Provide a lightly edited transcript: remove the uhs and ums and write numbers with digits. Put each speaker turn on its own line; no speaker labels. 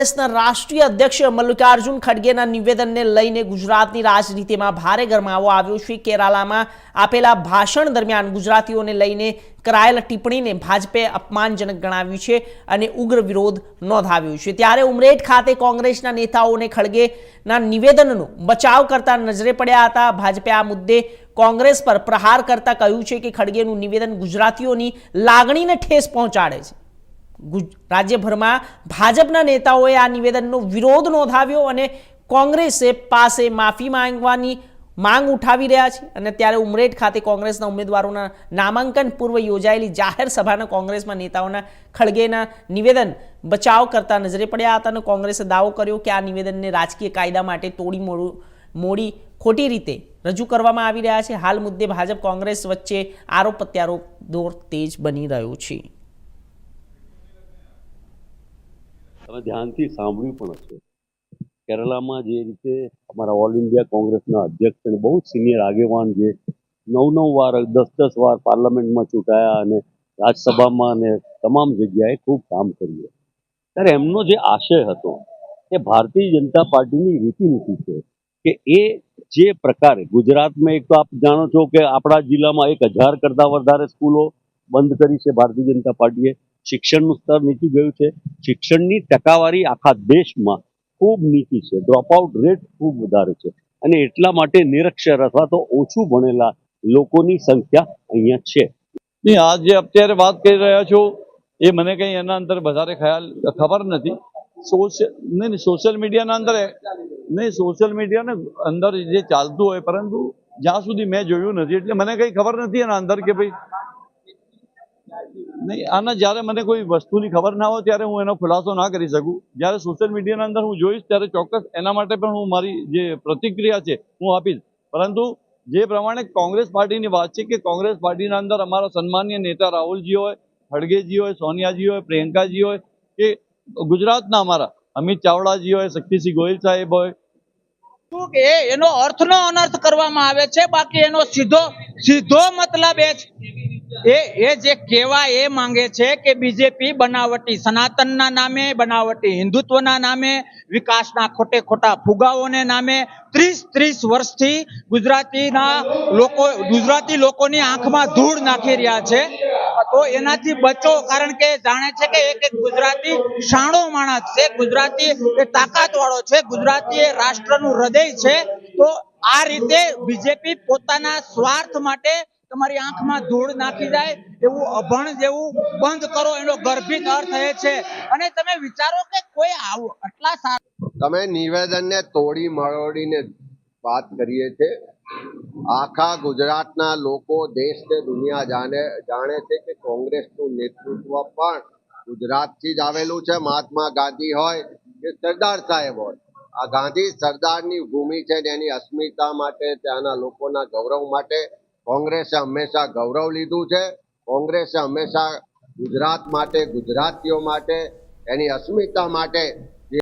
કોંગ્રેસના રાષ્ટ્રીય અધ્યક્ષ મલ્લિકાર્જુન ખડગેના નિવેદનને લઈને ગુજરાતની રાજનીતિમાં ભારે ગરમાવો આવ્યો છે। કેરાલામાં આપેલા ભાષણ દરમિયાન ગુજરાતીઓને લઈને કરાયેલ ટિપ્પણીને ભાજપે અપમાનજનક ગણાવ્યું છે અને ઉગ્ર વિરોધ નોંધાવ્યો છે। ત્યારે ઉમરેઠ ખાતે કોંગ્રેસના નેતાઓને ખડગેના નિવેદનનો બચાવ કરતા નજરે પડ્યા હતા। ભાજપે આ મુદ્દે કોંગ્રેસ પર પ્રહાર કરતા કહ્યું છે કે ખડગેનું નિવેદન ગુજરાતીઓની લાગણીને ઠેસ પહોંચાડે છે। રાજ્યભરમાં ભાજપના નેતાઓએ આ નિવેદનનો વિરોધ નોંધાવ્યો અને કોંગ્રેસે પાસે માફી માંગવાની માંગ ઉઠાવી રહ્યા છે। અને ત્યારે ઉમરેઠ ખાતે કોંગ્રેસના ઉમેદવારોના નામાંકન પૂર્વ યોજાયેલી જાહેર સભાના કોંગ્રેસમાં નેતાઓના ખડગેના નિવેદન બચાવ કરતા નજરે પડ્યા હતા અને કોંગ્રેસે દાવો કર્યો કે આ નિવેદનને રાજકીય કાયદા માટે મોડી ખોટી રીતે રજૂ કરવામાં આવી રહ્યા છે। હાલ મુદ્દે ભાજપ કોંગ્રેસ વચ્ચે આરોપ પ્રત્યારોપ દોર તેજ બની રહ્યો છે।
તમે ધ્યાનથી સાંભળ્યું પણ હશે, કેરલામાં જે રીતે અમારા ઓલ ઇન્ડિયા કોંગ્રેસના અધ્યક્ષ અને બહુ સિનિયર આગેવાન જે 9 વાર 10 વાર પાર્લામેન્ટમાં ચૂંટાયા અને રાજ્યસભામાં અને તમામ જગ્યાએ ખૂબ કામ કર્યું, ત્યારે એમનો જે આશય હતો એ ભારતીય જનતા પાર્ટીની રીતિનીતિ છે કે એ જે પ્રકારે ગુજરાતમાં, એક તો આપ જાણો છો કે આપણા જિલ્લામાં 1000 કરતાં વધારે સ્કૂલો બંધ કરી છે ભારતીય જનતા પાર્ટીએ। શિક્ષણનું સ્તર નીચું ગયું છે, શિક્ષણની ટકાવારી આખા દેશમાં ખૂબ નીચી છે, ડ્રોપઆઉટ રેટ ખૂબ વધારે છે અને એટલા માટે નિરક્ષર અથવા તો ઓછું ભણેલા લોકોની સંખ્યા અહીંયા છે।
નહીં, આ જે અત્યારે વાત કરી રહ્યા છો એ મને કંઈ એના અંદર વધારે ખબર નથી। સોશિયલ મીડિયાના અંદર જે ચાલતું હોય, પરંતુ જ્યાં સુધી મેં જોયું નથી એટલે મને કંઈ ખબર નથી એના અંદર કે ભાઈ નહીં, આના જ્યારે મને કોઈ વસ્તુની ખબર ના હોય ત્યારે હું એનો ખુલાસો ના કરી શકું। જ્યારે સોશિયલ મીડિયાના અંદર હું જોઈશ ત્યારે ચોક્કસ એના માટે પણ હું મારી જે પ્રતિક્રિયા છે હું આપીશ। પરંતુ જે પ્રમાણે કોંગ્રેસ પાર્ટીની વાત છે કે કોંગ્રેસ પાર્ટીના અંદર અમારા સન્માનીય નેતા રાહુલજી હોય, ખડગેજી હોય, સોનિયાજી હોય, પ્રિયંકાજી હોય કે ગુજરાતના અમારા અમિત ચાવડાજી હોય, શક્તિસિંહ ગોહિલ સાહેબ હોય,
કે એનો અર્થનો અનર્થ કરવામાં આવે છે। બાકી એનો સીધો મતલબ એ જે કહેવા એ માંગે છે કે બીજેપી બનાવટી સનાતનના નામે, બનાવટી હિન્દુત્વના નામે, વિકાસના ખોટા ફુગાઓને નામે 30 વર્ષથી ગુજરાતી લોકોની આંખમાં ધૂળ નાખી રહ્યા છે। તો એનાથી બચો, કારણ કે જાણે છે કે એક ગુજરાતી શાણો માણસ છે, ગુજરાતી એ તાકાત વાળો છે, ગુજરાતી એ રાષ્ટ્રનું હૃદય છે। તો આ રીતે બીજેપી પોતાના સ્વાર્થ માટે તમારી આંખમાં ધૂળ નાખી જાય એવું અભણ જેવું બંધ કરો, એનો ગર્ભિત અર્થ એ છે। અને તમે વિચારો કે કોઈ આવું આટલા સારા
તમે નિવેદનને તોડી મરોડીને વાત કરીએ છે। આખા ગુજરાતના લોકો, દેશ ને દુનિયા જાણે છે કે કોંગ્રેસનું નેતૃત્વ પણ ગુજરાતથી જ આવેલું છે। મહાત્મા ગાંધી હોય કે સરદાર સાહેબ હોય, આ ગાંધી સરદારની ભૂમિ છે, તેની અસ્મિતા માટે, ત્યાંના લોકોના ગૌરવ માટે કોંગ્રેસે હંમેશા ગૌરવ લીધું છે। કોંગ્રેસે હંમેશા ગુજરાત માટે, ગુજરાતીઓ માટે, એની અસ્મિતા માટે